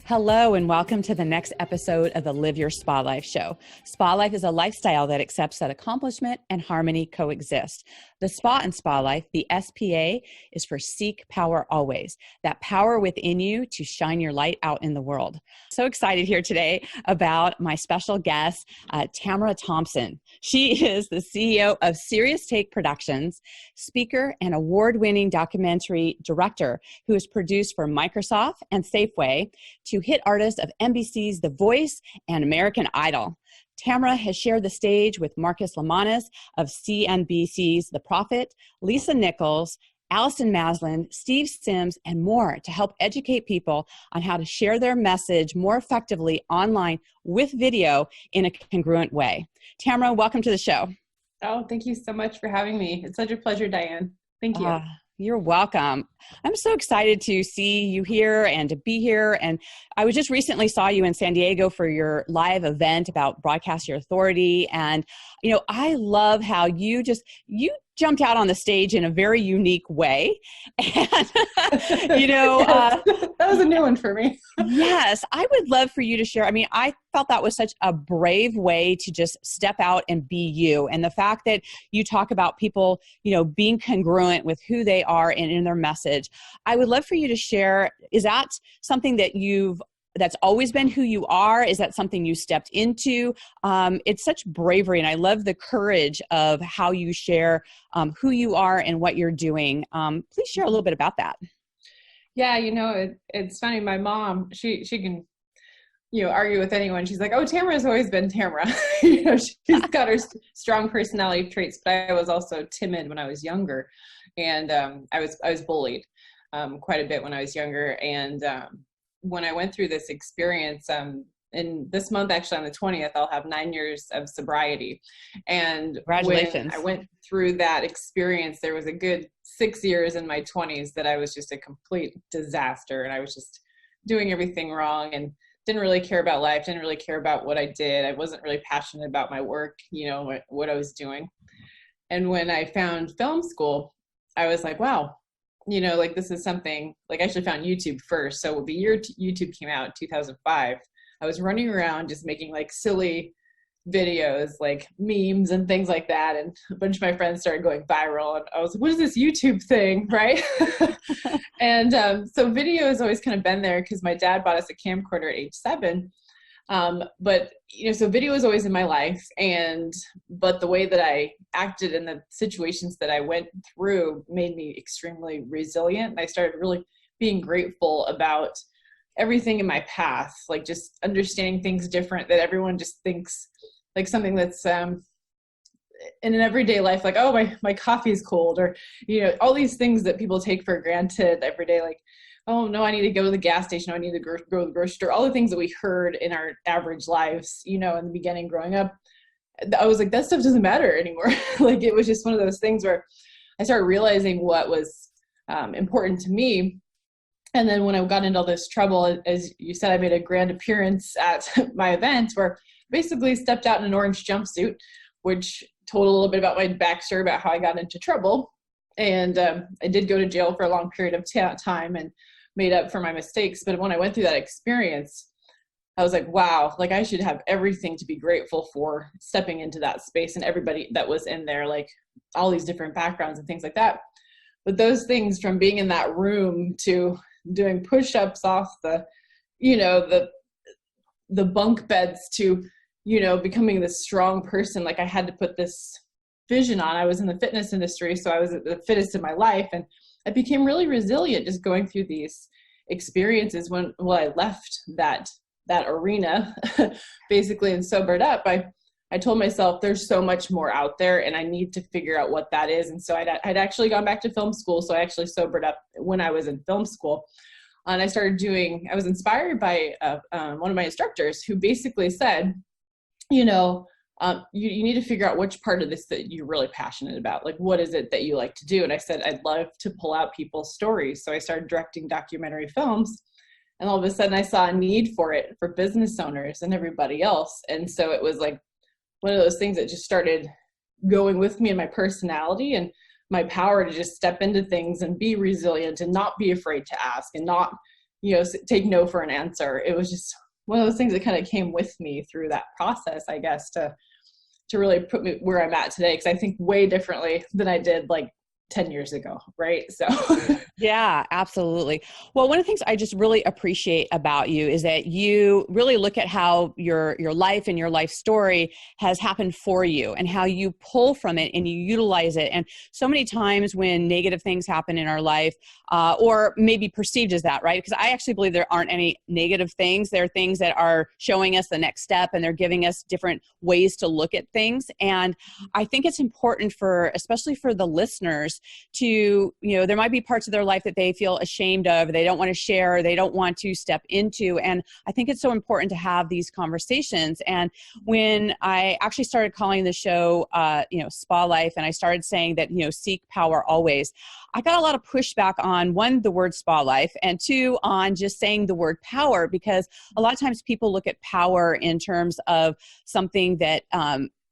Hello and welcome to the next episode of the Live Your Spa Life show. Spa Life is a lifestyle that accepts that accomplishment and harmony coexist. The Spa and Spa Life, the SPA, is for seek power always. That power within you to shine your light out in the world. So excited here today about my special guest, Tamara Thompson. She is the CEO of Serious Take Productions, speaker and award-winning documentary director who has produced for Microsoft and Safeway to hit artists of NBC's The Voice and American Idol. Tamara has shared the stage with Marcus Lemonis of CNBC's The Prophet, Lisa Nichols, Allison Maslan, Steve Sims, and more to help educate people on how to share their message more effectively online with video in a congruent way. Tamara, welcome to the show. Oh, thank you so much for having me. It's such a pleasure, Diane. Thank you. You're welcome. I'm so excited to see you here and to be here. And I was just recently saw you in San Diego for your live event about Broadcast Your Authority. And, you know, I love how you jumped out on the stage in a very unique way. And, you know, yes, that was a new one for me. Yes, I would love for you to share. I mean, I felt that was such a brave way to just step out and be you. And the fact that you talk about people, you know, being congruent with who they are and in their message. I would love for you to share, is that something that that's always been who you are? Is that something you stepped into? It's such bravery, and I love the courage of how you share who you are and what you're doing. Please share a little bit about that. Yeah, you know, it's funny. My mom, she can, you know, argue with anyone. She's like, "Oh, Tamara's always been Tamara." You know, she's got her strong personality traits, but I was also timid when I was younger, and I was bullied quite a bit when I was younger, and when I went through this experience, in this month, actually on the 20th, I'll have 9 years of sobriety. And congratulations. When I went through that experience, there was a good 6 years in my 20s that I was just a complete disaster. And I was just doing everything wrong and didn't really care about life, didn't really care about what I did. I wasn't really passionate about my work, you know, what I was doing. And when I found film school, I was like, wow, you know, like this is something, like I actually found YouTube first. So the year YouTube came out, 2005, I was running around just making like silly videos, like memes and things like that. And a bunch of my friends started going viral. And I was like, what is this YouTube thing, right? And so video has always kind of been there because my dad bought us a camcorder at age 7. But, you know, so video was always in my life, but the way that I acted in the situations that I went through made me extremely resilient. And I started really being grateful about everything in my path, like just understanding things different, that everyone just thinks like something that's, in an everyday life, like, oh, my coffee is cold, or, you know, all these things that people take for granted every day, like, oh no, I need to go to the gas station. I need to go to the grocery store. All the things that we heard in our average lives, you know, in the beginning growing up, I was like, that stuff doesn't matter anymore. Like, it was just one of those things where I started realizing what was important to me. And then when I got into all this trouble, as you said, I made a grand appearance at my event where I basically stepped out in an orange jumpsuit, which told a little bit about my backstory about how I got into trouble. And I did go to jail for a long period of time and made up for my mistakes. But when I went through that experience, I was like, wow, like I should have everything to be grateful for stepping into that space and everybody that was in there, like all these different backgrounds and things like that. But those things, from being in that room to doing push-ups off the, you know, the bunk beds to, you know, becoming this strong person, like I had to put this vision on. I was in the fitness industry, so I was at the fittest in my life, and I became really resilient just going through these experiences. When I left that arena basically and sobered up, I told myself there's so much more out there and I need to figure out what that is. And so I'd actually gone back to film school. So I actually sobered up when I was in film school, and I was inspired by one of my instructors who basically said, you know, you need to figure out which part of this that you're really passionate about. Like, what is it that you like to do? And I said, I'd love to pull out people's stories. So I started directing documentary films, and all of a sudden I saw a need for it for business owners and everybody else. And so it was like one of those things that just started going with me and my personality and my power to just step into things and be resilient and not be afraid to ask and not take no for an answer. It was just one of those things that kind of came with me through that process, I guess, to really put me where I'm at today. Cause I think way differently than I did like 10 years ago. Right. So yeah, absolutely. Well, one of the things I just really appreciate about you is that you really look at how your life and your life story has happened for you and how you pull from it and you utilize it. And so many times when negative things happen in our life, or maybe perceived as that, right? Because I actually believe there aren't any negative things. There are things that are showing us the next step and they're giving us different ways to look at things. And I think it's important especially for the listeners to, there might be parts of their life that they feel ashamed of, they don't want to share, they don't want to step into. And I think it's so important to have these conversations. And when I actually started calling the show, Spa Life, and I started saying that, seek power always, I got a lot of pushback on, one, the word spa life, and two, on just saying the word power, because a lot of times people look at power in terms of something that,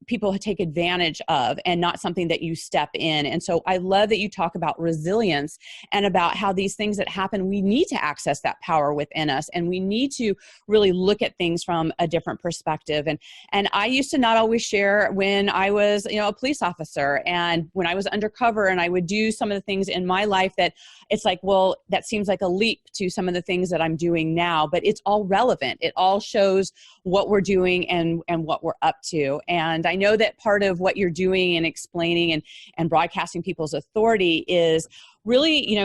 people take advantage of and not something that you step in. And so I love that you talk about resilience and about how these things that happen, we need to access that power within us. And we need to really look at things from a different perspective. And I used to not always share when I was, a police officer and when I was undercover, and I would do some of the things in my life that it's like, well, that seems like a leap to some of the things that I'm doing now, but it's all relevant. It all shows what we're doing and what we're up to. And I know that part of what you're doing and explaining and broadcasting people's authority is really,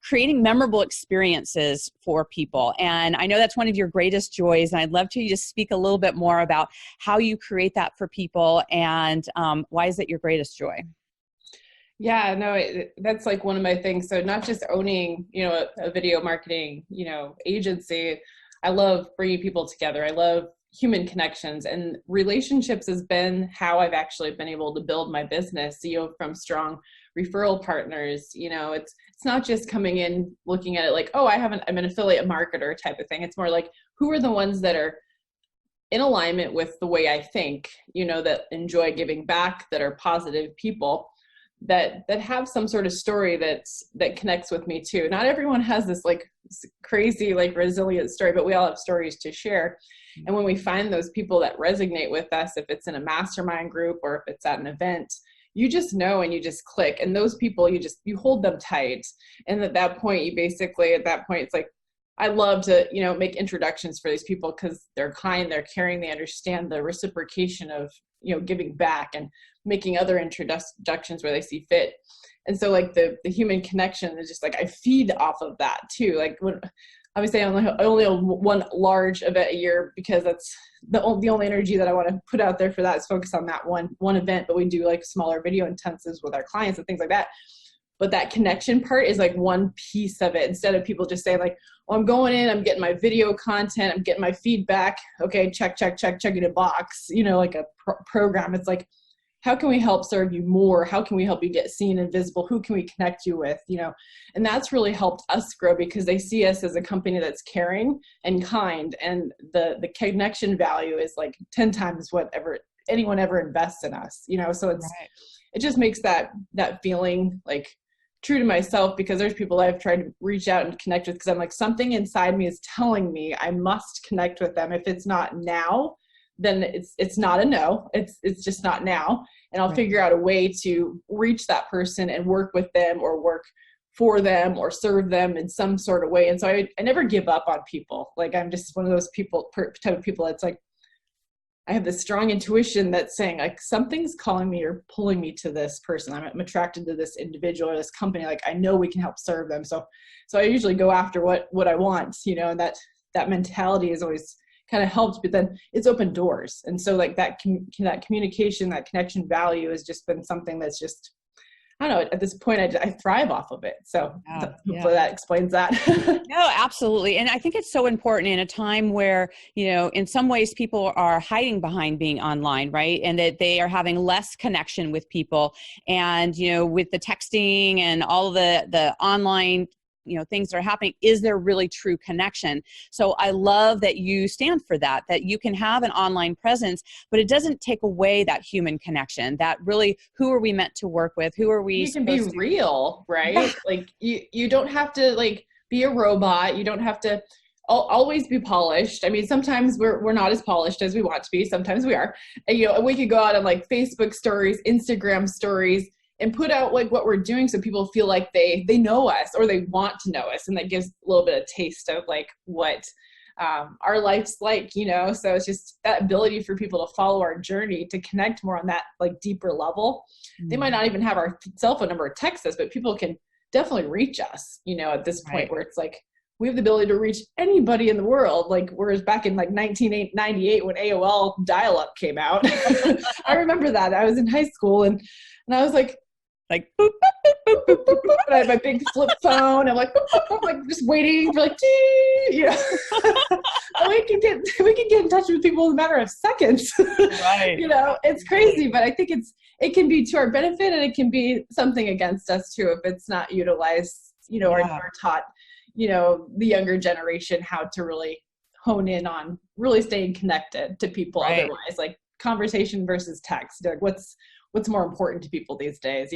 creating memorable experiences for people. And I know that's one of your greatest joys. And I'd love to just speak a little bit more about how you create that for people and why is it your greatest joy? Yeah, no, that's like one of my things. So not just owning, a video marketing, agency. I love bringing people together. I love human connections, and relationships has been how I've actually been able to build my business, from strong referral partners. It's not just coming in, looking at it like, oh, I'm an affiliate marketer type of thing. It's more like, who are the ones that are in alignment with the way I think, that enjoy giving back, that are positive people, that have some sort of story that connects with me too. Not everyone has this like crazy, like resilient story, but we all have stories to share. And when we find those people that resonate with us, if it's in a mastermind group or if it's at an event, you just know and you just click. And those people, you hold them tight. And at that point, it's like, I love to, make introductions for these people because they're kind, they're caring, they understand the reciprocation of, giving back and making other introductions where they see fit. And so like the human connection is just like, I feed off of that too. Like obviously I only own one large event a year because that's the only energy that I want to put out there for that is focus on that one event. But we do like smaller video intensives with our clients and things like that. But that connection part is like one piece of it, instead of people just saying like, well, I'm going in, I'm getting my video content, I'm getting my feedback. Okay, check in a box, like a program. It's like, how can we help serve you more? How can we help you get seen and visible? Who can we connect you with? And that's really helped us grow because they see us as a company that's caring and kind. And the connection value is like 10 times whatever anyone ever invests in us, so it just makes that feeling like true to myself, because there's people I've tried to reach out and connect with because I'm like, something inside me is telling me I must connect with them. If it's not now, then it's not a no. It's just not now. And I'll figure out a way to reach that person and work with them or work for them or serve them in some sort of way. And so I never give up on people. Like I'm just one of those type of people that's like, I have this strong intuition that's saying like something's calling me or pulling me to this person. I'm attracted to this individual or this company. Like I know we can help serve them. So I usually go after what I want, and that mentality has always kind of helped, but then it's opened doors. And so like that communication, that connection value has just been something that's just, I don't know, at this point, I thrive off of it. So hopefully that explains that. No, absolutely. And I think it's so important in a time where, in some ways people are hiding behind being online, right? And that they are having less connection with people. And, with the texting and all the online things that are happening, is there really true connection? So I love that you stand for that you can have an online presence, but it doesn't take away that human connection, that really, who are we meant to work with? Who are we? You can be real, right? Like you don't have to like be a robot. You don't have to always be polished. I mean, sometimes we're not as polished as we want to be. Sometimes we are. And, we could go out on like Facebook stories, Instagram stories, and put out like what we're doing so people feel like they know us or they want to know us. And that gives a little bit of taste of like what our life's like, so it's just that ability for people to follow our journey, to connect more on that like deeper level. They might not even have our cell phone number or text us, but people can definitely reach us, at this point where it's like, we have the ability to reach anybody in the world. Like, whereas back in like 1998 when AOL dial-up came out, I remember that. I was in high school and I was like boop, boop, boop, boop, boop, boop, boop. And I had my big flip phone. I'm like, boop, boop, boop, like just waiting for like, we can get in touch with people in a matter of seconds. Right. It's crazy, but I think it can be to our benefit and it can be something against us too if it's not utilized, or taught, the younger generation how to really hone in on really staying connected to people. Right. Otherwise, like conversation versus text, like what's more important to people these days.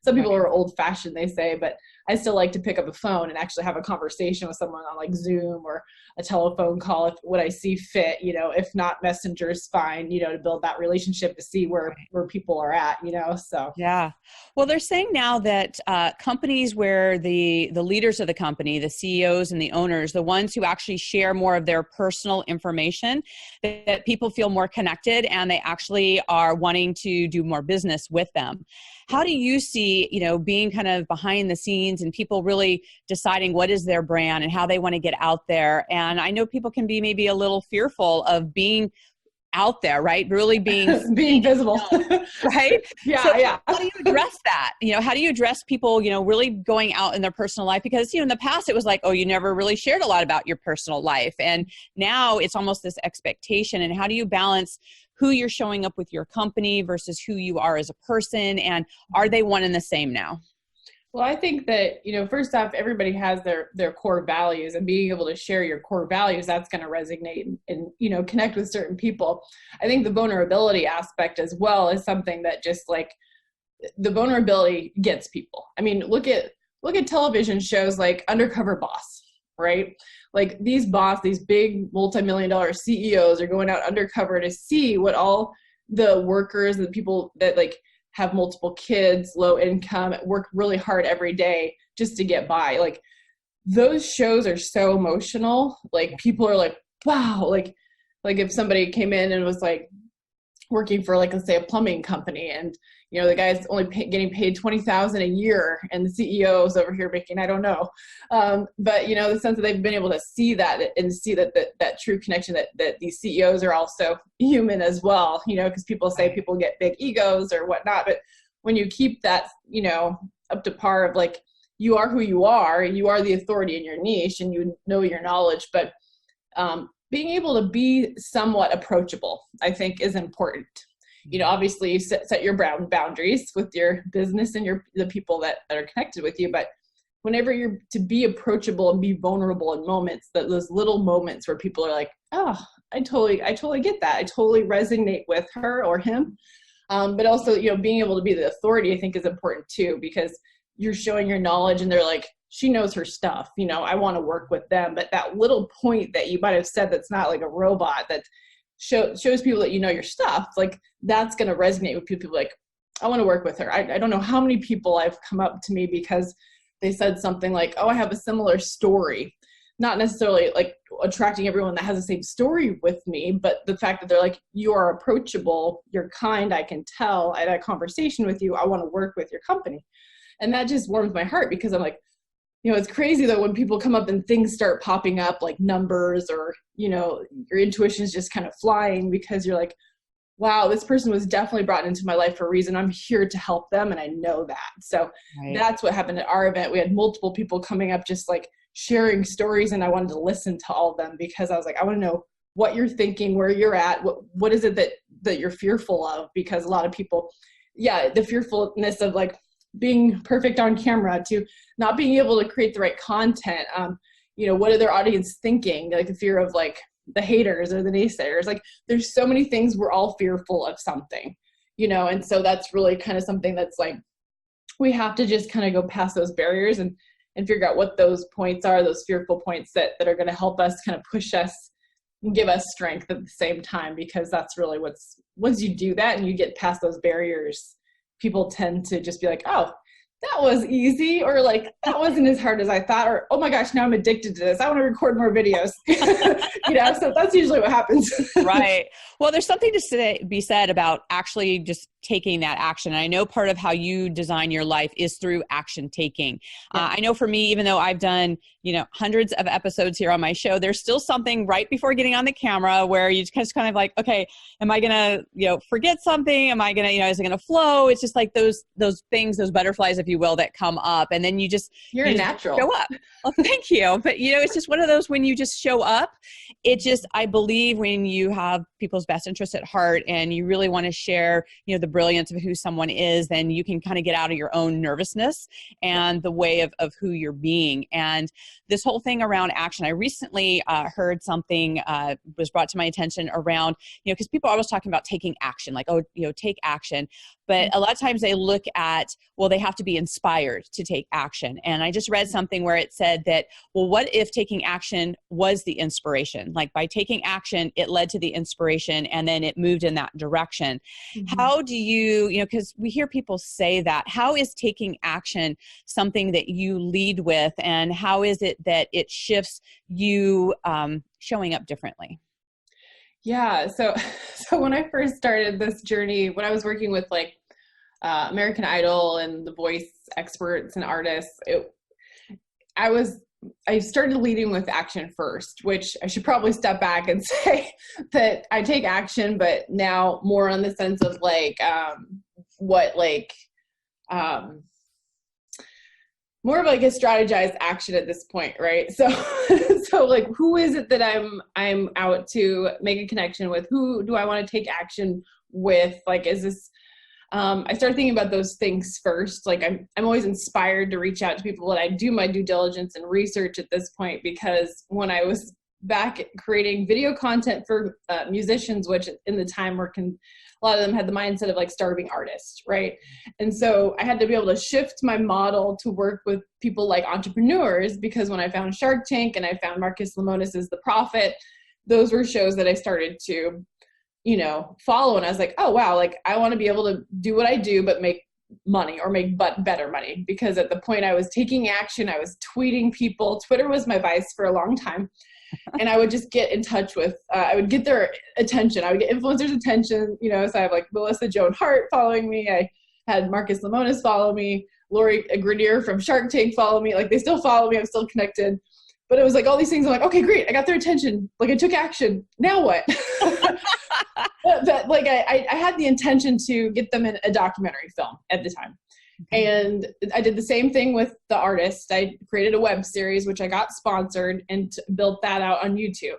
Some people are old fashioned, they say, but I still like to pick up a phone and actually have a conversation with someone on like Zoom or a telephone call if what I see fit, if not Messenger is fine, to build that relationship to see where people are at, so. Yeah. Well, they're saying now that companies where the leaders of the company, the CEOs and the owners, the ones who actually share more of their personal information, that people feel more connected and they actually are wanting to do more business with them. How do you see, being kind of behind the scenes and people really deciding what is their brand and how they want to get out there? And I know people can be maybe a little fearful of being out there, right? Really being visible, right? Yeah, so yeah. How do you address that? How do you address people, really going out in their personal life? Because, in the past it was like, oh, you never really shared a lot about your personal life. And now it's almost this expectation. And how do you balance who you're showing up with your company versus who you are as a person? And are they one and the same now? Well, I think that, first off, everybody has their core values, and being able to share your core values, that's going to resonate and connect with certain people. I think the vulnerability aspect as well is something that just like the vulnerability gets people. I mean, look at television shows like Undercover Boss, right? Like these big multi-million-dollar CEOs are going out undercover to see what all the workers and the people that like have multiple kids, low income, work really hard every day just to get by. Like those shows are so emotional. Like people are like, wow. Like if somebody came in and was like working for like, let's say a plumbing company and, the guy's only getting paid $20,000 a year and the CEO is over here making, I don't know. But the sense that they've been able to see that and see that true connection that these CEOs are also human as well, because people say people get big egos or whatnot. But when you keep that, up to par of like, you are who you are the authority in your niche and you know your knowledge, but being able to be somewhat approachable, I think is important. Obviously you set your boundaries with your business and the people that are connected with you. But whenever you're to be approachable and be vulnerable in moments, those little moments where people are like, oh, I totally get that. I totally resonate with her or him. But also, being able to be the authority, I think is important too, because you're showing your knowledge and they're like, she knows her stuff. I want to work with them. But that little point that you might have said, that's not like a robot, that shows people that your stuff, like that's going to resonate with people. Like, I want to work with her. I don't know how many people I've come up to me because they said something like, oh, I have a similar story. Not necessarily like attracting everyone that has the same story with me, but the fact that they're like, you are approachable, you're kind, I can tell, I had a conversation with you, I want to work with your company. And that just warms my heart, because I'm like, it's crazy though when people come up and things start popping up like numbers or, your intuition is just kind of flying, because you're like, wow, this person was definitely brought into my life for a reason. I'm here to help them. And I know that. So That's what happened at our event. We had multiple people coming up, just like sharing stories. And I wanted to listen to all of them, because I was like, I want to know what you're thinking, where you're at. What is it that you're fearful of? Because a lot of people, the fearfulness of like being perfect on camera to not being able to create the right content. What are their audience thinking? Like the fear of like the haters or the naysayers. Like there's so many things, we're all fearful of something, and so that's really kind of something that's like, we have to just kind of go past those barriers and and figure out what those points are, those fearful points that are going to help us kind of push us and give us strength at the same time, because that's really once you do that and you get past those barriers, people tend to just be like, oh, that was easy, or like, that wasn't as hard as I thought, or, oh my gosh, now I'm addicted to this. I want to record more videos. So that's usually what happens. Right. Well, there's something to be said about actually just taking that action. And I know part of how you design your life is through action taking. I know for me, even though I've done, hundreds of episodes here on my show, there's still something right before getting on the camera where you just kind of like, okay, am I going to, forget something? Am I going to, is it going to flow? It's just like those things, those butterflies, if you will, that come up, and then you're a natural. Show up. Well, thank you. But it's just one of those, when you just show up, I believe when you have people's best interests at heart and you really want to share, the brilliance of who someone is, then you can kind of get out of your own nervousness and the way of who you're being. And this whole thing around action, I recently heard something was brought to my attention around, because people are always talking about taking action, like, take action. But a lot of times they look at, well, they have to be inspired to take action. And I just read something where it said that, well, what if taking action was the inspiration? Like by taking action, it led to the inspiration and then it moved in that direction. Mm-hmm. How do you, because we hear people say that, how is taking action something that you lead with, and how is it that it shifts you showing up differently? Yeah. So when I first started this journey, when I was working with American Idol and The Voice experts and artists, I started leading with action first, which I should probably step back and say that I take action, but now more on the sense of more of like a strategized action at this point, right? So like, who is it that I'm out to make a connection with? Who do I want to take action with? Like, is this, I started thinking about those things first. Like I'm always inspired to reach out to people, and I do my due diligence and research at this point, because when I was back creating video content for musicians, which in the time a lot of them had the mindset of like starving artists, right? And so I had to be able to shift my model to work with people like entrepreneurs, because when I found Shark Tank and I found Marcus Lemonis as The Prophet, those were shows that I started to, follow. And I was like, oh, wow, like I want to be able to do what I do, but make money, or make better money. Because at the point I was taking action, I was tweeting people. Twitter was my vice for a long time. And I would just get in touch with, I would get their attention. I would get influencers' attention, so I have like Melissa Joan Hart following me. I had Marcus Lemonis follow me, Lori Grenier from Shark Tank follow me. Like they still follow me. I'm still connected. But it was like all these things. I'm like, okay, great. I got their attention. Like I took action. Now what? But like I had the intention to get them in a documentary film at the time. And I did the same thing with the artist. I created a web series, which I got sponsored, and built that out on YouTube.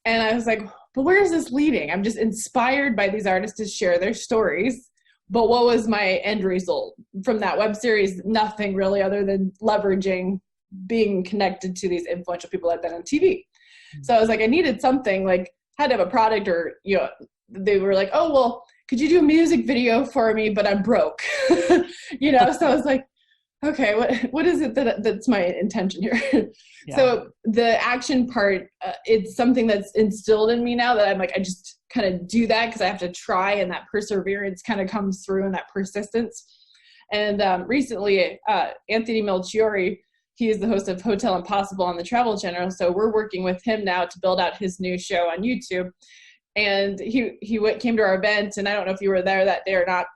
And I was like, but where is this leading? I'm just inspired by these artists to share their stories. But what was my end result from that web series? Nothing really, other than leveraging being connected to these influential people I've been on TV. So I was like, I needed something, like had to have a product, or, they were like, oh, well, could you do a music video for me? But I'm broke, So I was like, okay, what is it that's my intention here? Yeah. So the action part, it's something that's instilled in me now, that I'm like, I just kind of do that because I have to try, and that perseverance kind of comes through, and that persistence. And recently, Anthony Melchiori, he is the host of Hotel Impossible on the Travel Channel. So we're working with him now to build out his new show on YouTube. And he came to our event, and I don't know if you were there that day or not,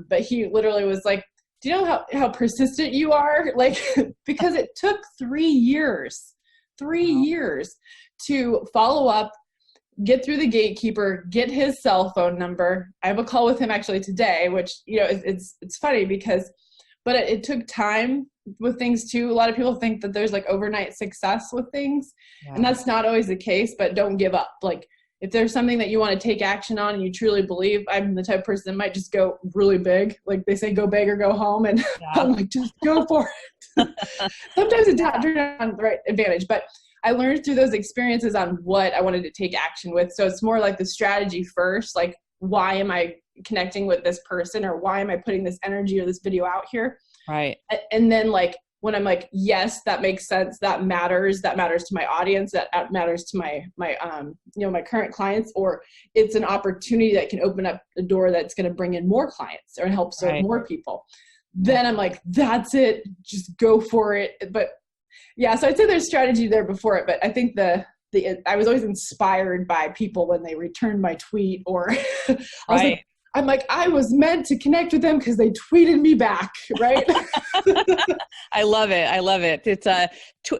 but he literally was like, do you know how persistent you are? Like, because it took 3 years to follow up, get through the gatekeeper, get his cell phone number. I have a call with him actually today, which, it's funny but it took time with things too. A lot of people think that there's like overnight success with things, and that's not always the case, but don't give up. Like, if there's something that you want to take action on and you truly believe, I'm the type of person that might just go really big. Like they say, go big or go home. And I'm like, just go for it. Sometimes it didn't turn on the right advantage, but I learned through those experiences on what I wanted to take action with. So it's more like the strategy first, like, why am I connecting with this person, or why am I putting this energy or this video out here? Right. And then like when I'm like, yes, that makes sense. That matters to my audience. That matters to my my current clients, or it's an opportunity that can open up the door that's going to bring in more clients or help serve more people. Then I'm like, that's it. Just go for it. But yeah, so I'd say there's strategy there before it, but I think I was always inspired by people when they returned my tweet, or I'm like, I was meant to connect with them because they tweeted me back, right? I love it. I love it. It's a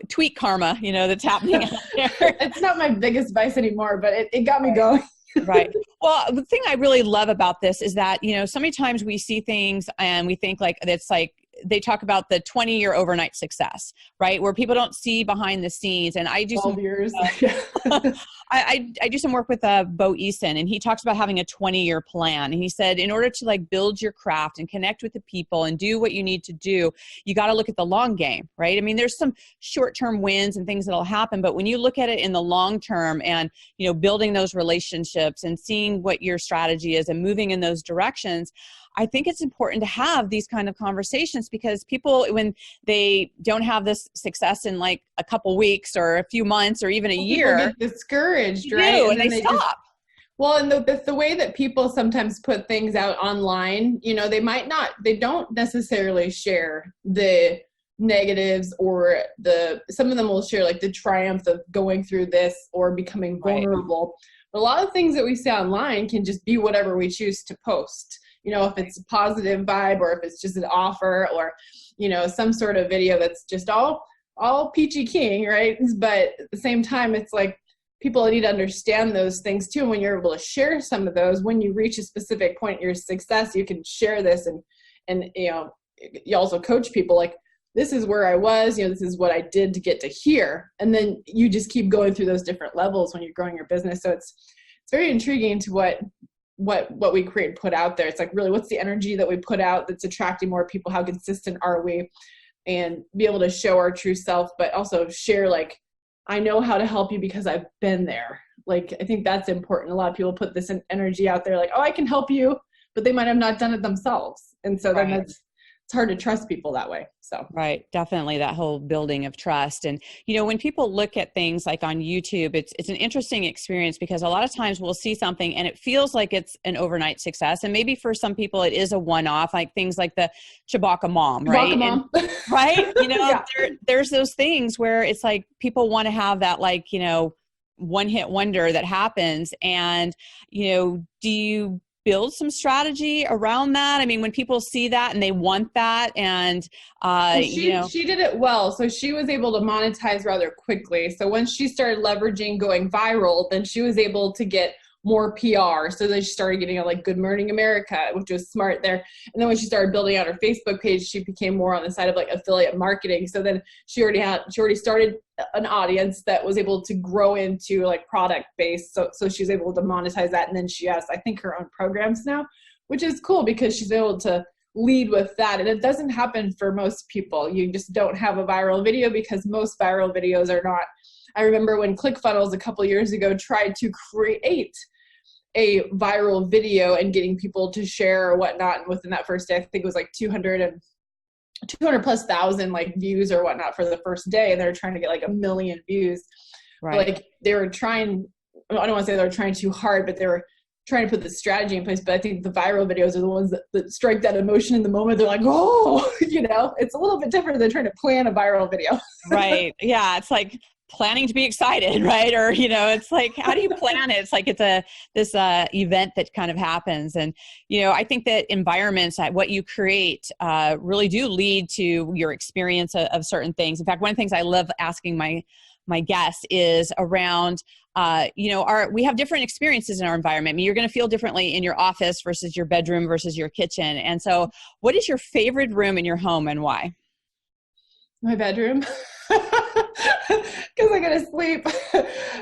tweet karma, that's happening out there. It's not my biggest vice anymore, but it got me going. Right. Well, the thing I really love about this is that, so many times we see things and we think like, it's like, they talk about the 20-year overnight success, right? Where people don't see behind the scenes. And I do 12 years. I do some work with Bo Eason, and he talks about having a 20-year plan. And he said, in order to like build your craft and connect with the people and do what you need to do, you got to look at the long game, right? I mean, there's some short-term wins and things that'll happen, but when you look at it in the long term and, building those relationships and seeing what your strategy is and moving in those directions, I think it's important to have these kind of conversations, because people, when they don't have this success in like a couple weeks or a few months or even a year, get discouraged, right? And they stop. And the way that people sometimes put things out online, they don't necessarily share the negatives, or some of them will share like the triumph of going through this or becoming vulnerable. But a lot of things that we say online can just be whatever we choose to post. If it's a positive vibe, or if it's just an offer, or, some sort of video that's just all peachy keen, right? But at the same time, it's like people need to understand those things too. And when you're able to share some of those, when you reach a specific point in your success, you can share this and you also coach people like, this is where I was, this is what I did to get to here. And then you just keep going through those different levels when you're growing your business. So it's very intriguing to what we create and put out there. It's like, really, what's the energy that we put out that's attracting more people? How consistent are we? And be able to show our true self, but also share, like, I know how to help you because I've been there. Like, I think that's important. A lot of people put this energy out there like, oh, I can help you, but they might have not done it themselves. And so then it's hard to trust people that way. So right, definitely that whole building of trust. And when people look at things like on YouTube, it's an interesting experience, because a lot of times we'll see something and it feels like it's an overnight success, and maybe for some people it is a one-off, like things like the Chewbacca mom, right? Right? There's those things where it's like people want to have that, like, one-hit wonder that happens, and do you build some strategy around that? I mean, when people see that and they want that, and she did it well. So she was able to monetize rather quickly. So once she started leveraging going viral, then she was able to get more PR. So then she started getting like Good Morning America, which was smart there. And then when she started building out her Facebook page, she became more on the side of like affiliate marketing. So then she already started an audience that was able to grow into like product based. So she was able to monetize that. And then she has, I think, her own programs now, which is cool because she's able to lead with that. And it doesn't happen for most people. You just don't have a viral video, because most viral videos are not. I remember when ClickFunnels a couple years ago tried to create a viral video and getting people to share or whatnot. And within that first day, I think it was like 200 plus thousand like views or whatnot for the first day. And they're trying to get like 1 million views. Right. Like they were trying, I don't want to say they were trying too hard, but they were trying to put the strategy in place. But I think the viral videos are the ones that strike that emotion in the moment. They're like, oh, it's a little bit different than trying to plan a viral video. Right. Yeah. It's like planning to be excited, right? Or, it's like, how do you plan it? It's like, this event that kind of happens. And, I think that environments, what you create, really do lead to your experience of certain things. In fact, one of the things I love asking my guests is around, we have different experiences in our environment. I mean, you're going to feel differently in your office versus your bedroom versus your kitchen. And so what is your favorite room in your home and why? My bedroom. Because I gotta sleep.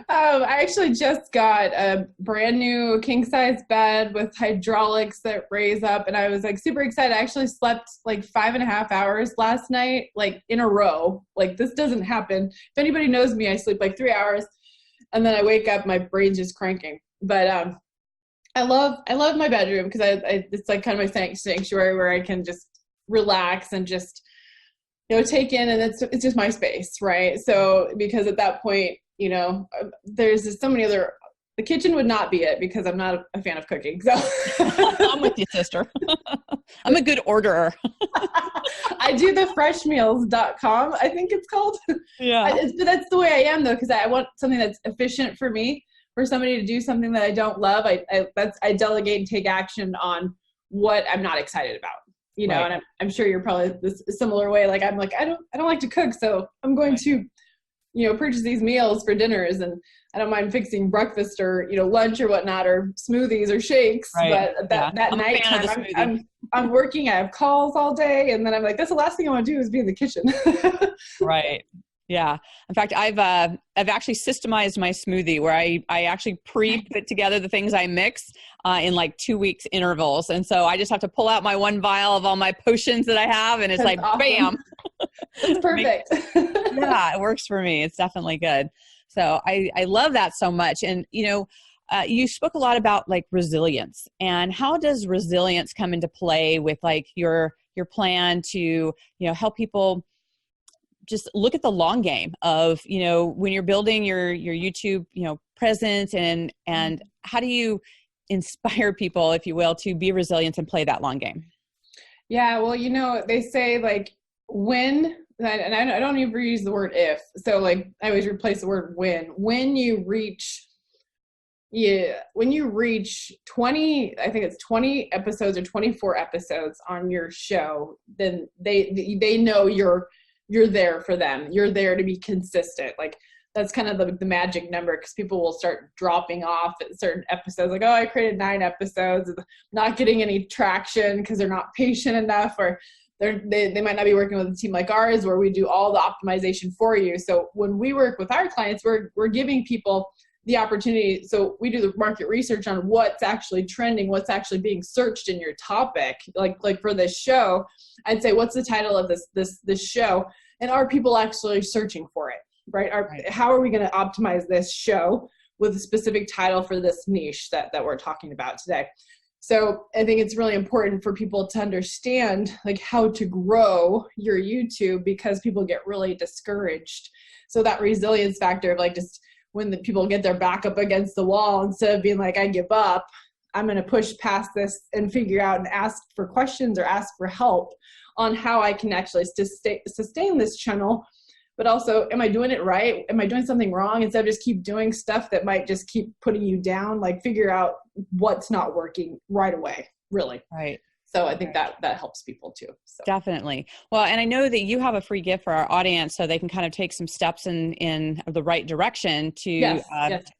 I actually just got a brand new king size bed with hydraulics that raise up, and I was like super excited. I actually slept like 5.5 hours last night, like in a row. Like, this doesn't happen. If anybody knows me, I sleep like 3 hours, and then I wake up, my brain's just cranking. But I love my bedroom because it's like kind of my sanctuary where I can just relax and just take in, and it's just my space, right? So because at that point, there's just so many other, the kitchen would not be it because I'm not a fan of cooking. So I'm with you, sister. I'm a good orderer. I do the freshmeals.com, I think it's called. Yeah. But that's the way I am though, because I want something that's efficient for me. For somebody to do something that I don't love, I delegate and take action on what I'm not excited about. Right. And I'm sure you're probably this similar way. Like I'm like, I don't like to cook, so I'm going to, purchase these meals for dinners, and I don't mind fixing breakfast or, lunch or whatnot, or smoothies or shakes. Right. But that night time, I'm working, I have calls all day, and then I'm like, that's the last thing I want to do is be in the kitchen. Right. Yeah. In fact, I've actually systemized my smoothie where I actually put together the things I mix in like 2 weeks intervals. And so I just have to pull out my one vial of all my potions that I have, and it's That's like, awesome. bam. That's perfect. Yeah, it works for me. It's definitely good. So I love that so much. And, you spoke a lot about like resilience, and how does resilience come into play with like your plan to, help people just look at the long game of, when you're building your YouTube, presence, and how do you inspire people, if you will, to be resilient and play that long game? Yeah, well, they say like when, and I don't even use the word if. So like I always replace the word when you reach 20, I think it's 20 episodes or 24 episodes on your show, then they know you're there for them. You're there to be consistent. Like that's kind of the magic number, because people will start dropping off at certain episodes. Like, oh, I created 9 episodes, not getting any traction because they're not patient enough, or they might not be working with a team like ours where we do all the optimization for you. So when we work with our clients, we're giving people the opportunity. So we do the market research on what's actually trending, what's actually being searched in your topic. Like for this show, I'd say, what's the title of this show? And are people actually searching for it, right? How are we going to optimize this show with a specific title for this niche that we're talking about today? So I think it's really important for people to understand like how to grow your YouTube, because people get really discouraged. So that resilience factor of like, just when the people get their back up against the wall, instead of being like, I give up, I'm going to push past this and figure out and ask for questions or ask for help on how I can actually sustain this channel. But also, am I doing it right? Am I doing something wrong? Instead of just keep doing stuff that might just keep putting you down, like figure out what's not working right away, really. Right. So I think that helps people too. So. Definitely. Well, and I know that you have a free gift for our audience so they can kind of take some steps in the right direction to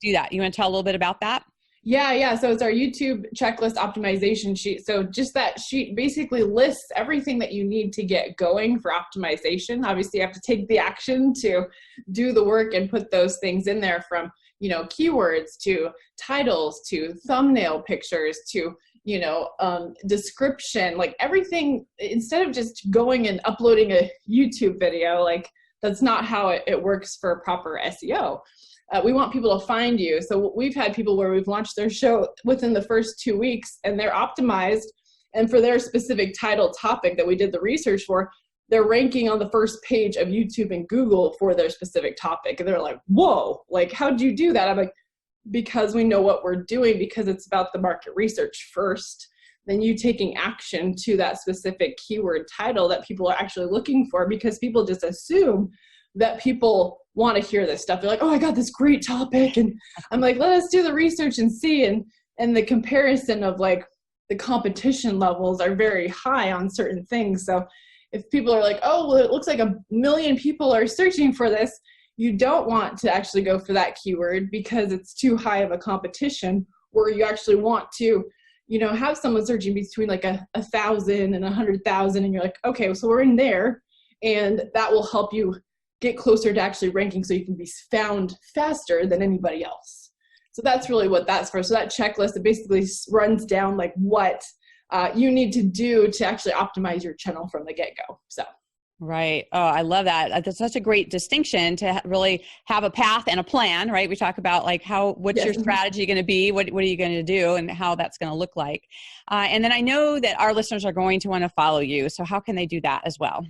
do that. You want to tell a little bit about that? Yeah. So it's our YouTube checklist optimization sheet. So just that sheet basically lists everything that you need to get going for optimization. Obviously, you have to take the action to do the work and put those things in there, from, keywords to titles to thumbnail pictures to, description, like everything. Instead of just going and uploading a YouTube video, like that's not how it works for proper SEO. We want people to find you. So we've had people where we've launched their show within the first 2 weeks, and they're optimized. And for their specific title topic that we did the research for, they're ranking on the first page of YouTube and Google for their specific topic. And they're like, whoa, like, how'd you do that? I'm like, because we know what we're doing, because it's about the market research first, then you taking action to that specific keyword title that people are actually looking for, because people just assume that people want to hear this stuff. They're like, oh, I got this great topic. And I'm like, let us do the research and see. And the comparison of like the competition levels are very high on certain things. So if people are like, oh, well, it looks like 1 million people are searching for this, you don't want to actually go for that keyword because it's too high of a competition, or you actually want to, have someone searching between like 1,000 and 100,000. And you're like, okay, so we're in there, and that will help you get closer to actually ranking so you can be found faster than anybody else. So that's really what that's for. So that checklist, it basically runs down like what you need to do to actually optimize your channel from the get-go. So. Right. Oh, I love that. That's such a great distinction to really have a path and a plan, right? We talk about like what's your strategy going to be? What are you going to do, and how that's going to look like? And then I know that our listeners are going to want to follow you. So how can they do that as well?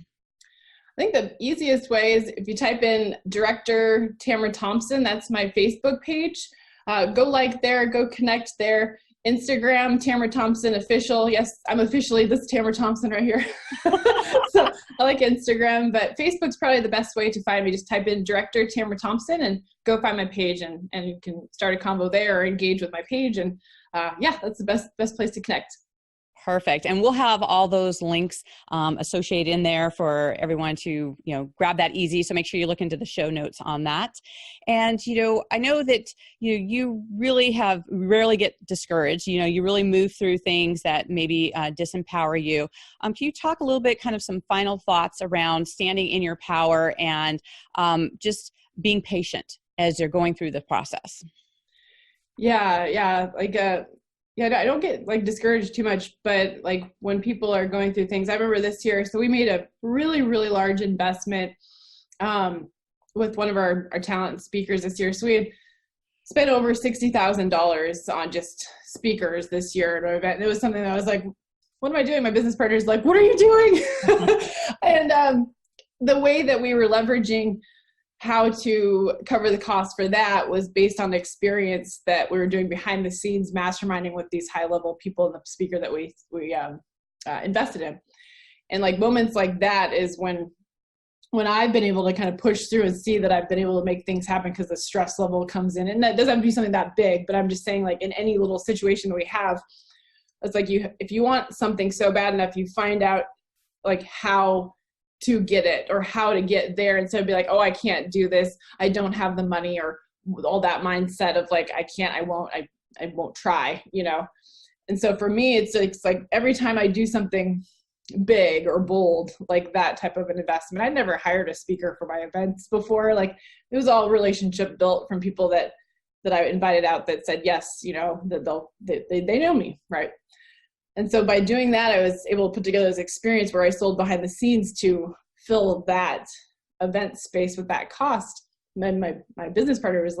I think the easiest way is if you type in Director Tamara Thompson, that's my Facebook page. Go like there, go connect there. Instagram, Tamara Thompson Official. Yes, I'm officially this Tamara Thompson right here. So I like Instagram, but Facebook's probably the best way to find me. Just type in Director Tamara Thompson and go find my page, and you can start a convo there or engage with my page. And yeah, that's the best place to connect. Perfect. And we'll have all those links associated in there for everyone to, grab that easy. So make sure you look into the show notes on that. And, I know that, you really rarely get discouraged. You really move through things that maybe disempower you. Can you talk a little bit, kind of some final thoughts around standing in your power and just being patient as you're going through the process? Yeah. I don't get discouraged too much, but when people are going through things, I remember this year, so we made a really, really large investment with one of our talent speakers this year. So we had spent over $60,000 on just speakers this year at our event. And it was something that I was like, what am I doing? My business partner's like, what are you doing? And the way that we were leveraging how to cover the cost for that was based on the experience that we were doing behind the scenes, masterminding with these high level people and the speaker that we invested in. And moments like that is when I've been able to kind of push through and see that I've been able to make things happen because the stress level comes in. And that doesn't have to be something that big, but I'm just saying in any little situation that we have, it's if you want something so bad enough, you find out how to get it or how to get there, instead of be oh, I can't do this, I don't have the money, or all that mindset of I can't, I won't try, And so for me, it's every time I do something big or bold, that type of an investment. I never hired a speaker for my events before. It was all relationship built from people that I invited out that said yes, that they know me, right? And so by doing that, I was able to put together this experience where I sold behind the scenes to fill that event space with that cost. And then my business partner was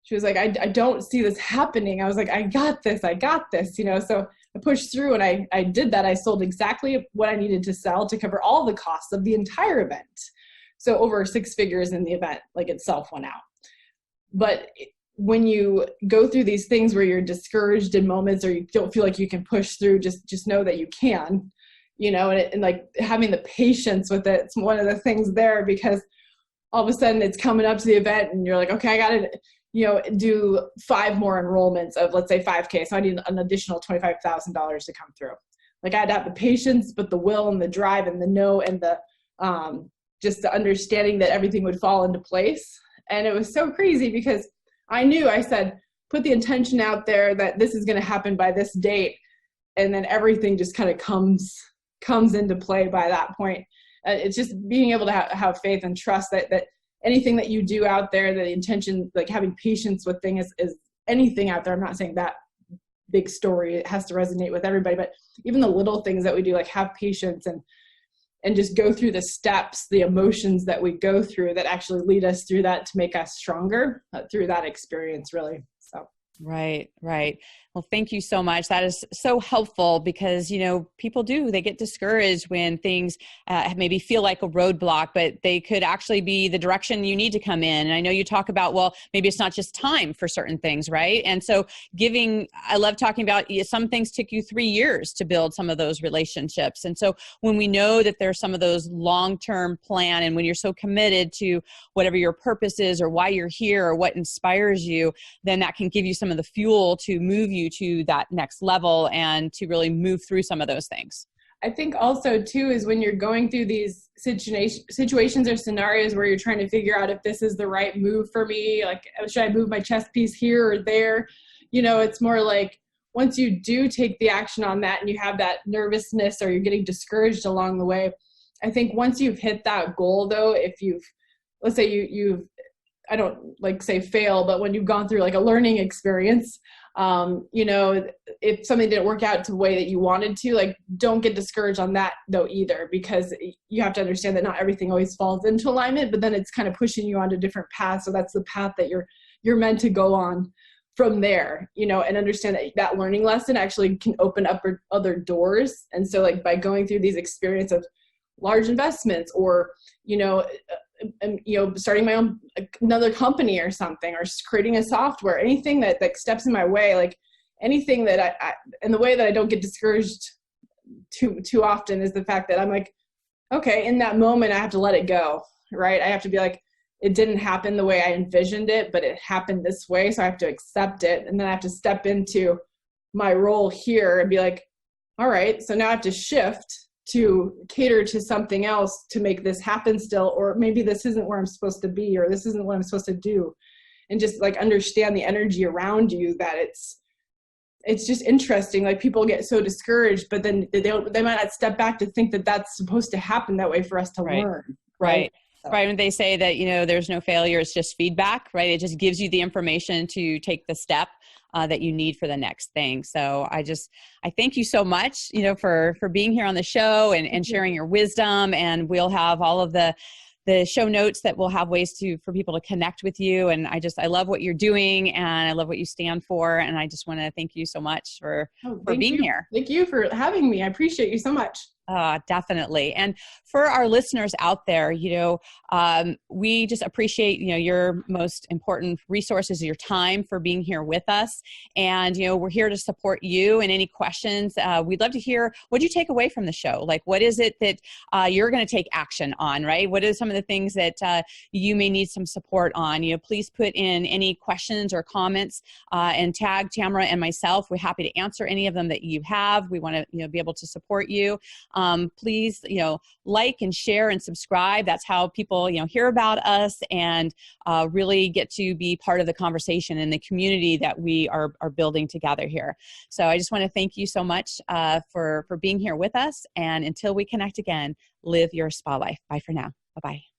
she was I don't see this happening. I was I got this. So I pushed through and I did that. I sold exactly what I needed to sell to cover all the costs of the entire event. So over 6 figures in the event, itself went out. But when you go through these things where you're discouraged in moments or you don't feel like you can push through, just know that you can, and having the patience with it. It's one of the things there, because all of a sudden it's coming up to the event and you're okay, I got to, do 5 more enrollments of, let's say 5K. So I need an additional $25,000 to come through. I had to have the patience, but the will and the drive and the know and the, just the understanding that everything would fall into place. And it was so crazy because I said, put the intention out there that this is going to happen by this date. And then everything just kind of comes into play by that point. It's just being able to have faith and trust that anything that you do out there, the intention, having patience with things is anything out there. I'm not saying that big story, it has to resonate with everybody, but even the little things that we do, have patience and just go through the steps, the emotions that we go through that actually lead us through that to make us stronger through that experience, really. So. Right. Well, thank you so much. That is so helpful because, people they get discouraged when things maybe feel like a roadblock, but they could actually be the direction you need to come in. And I know you talk about, maybe it's not just time for certain things, right? And so I love talking about some things took you 3 years to build some of those relationships. And so when we know that there's some of those long-term plan, and when you're so committed to whatever your purpose is or why you're here or what inspires you, then that can give you some of the fuel to move you to that next level and to really move through some of those things. I think also too is when you're going through these situations or scenarios where you're trying to figure out if this is the right move for me, should I move my chess piece here or there? It's more once you do take the action on that and you have that nervousness or you're getting discouraged along the way, I think once you've hit that goal though, if let's say you've I don't say fail, but when you've gone through a learning experience, if something didn't work out to the way that you wanted to, don't get discouraged on that though either, because you have to understand that not everything always falls into alignment, but then it's kind of pushing you onto different paths. So that's the path that you're meant to go on from there, and understand that learning lesson actually can open up other doors. And so by going through these experiences of large investments, or, starting my own, another company or something, or creating a software, anything that steps in my way, like anything that and the way that I don't get discouraged too often is the fact that I'm like, okay, in that moment, I have to let it go, right? I have to be like, it didn't happen the way I envisioned it, but it happened this way. So I have to accept it. And then I have to step into my role here and be like, all right, so now I have to shift to cater to something else to make this happen still, or maybe this isn't where I'm supposed to be, or this isn't what I'm supposed to do. And just like understand the energy around you, that it's just interesting. Like people get so discouraged, but then they might not step back to think that that's supposed to happen that way for us to learn. Right. So. Right. When they say that, there's no failure, it's just feedback, right? It just gives you the information to take the step that you need for the next thing. So I thank you so much, for being here on the show and sharing your wisdom. And we'll have all of the show notes that will have ways for people to connect with you. And I love what you're doing, and I love what you stand for. And I just want to thank you so much for being here. Thank you for having me. I appreciate you so much. Definitely. And for our listeners out there, we just appreciate, your most important resources, your time, for being here with us. And, we're here to support you. And any questions, we'd love to hear what you take away from the show. Like, what is it that you're going to take action on, right? What are some of the things that you may need some support on? Please put in any questions or comments and tag Tamara and myself. We're happy to answer any of them that you have. We want to, be able to support you. Please, like and share and subscribe. That's how people, hear about us and really get to be part of the conversation and the community that we are building together here. So I just want to thank you so much for being here with us. And until we connect again, live your spa life. Bye for now. Bye-bye.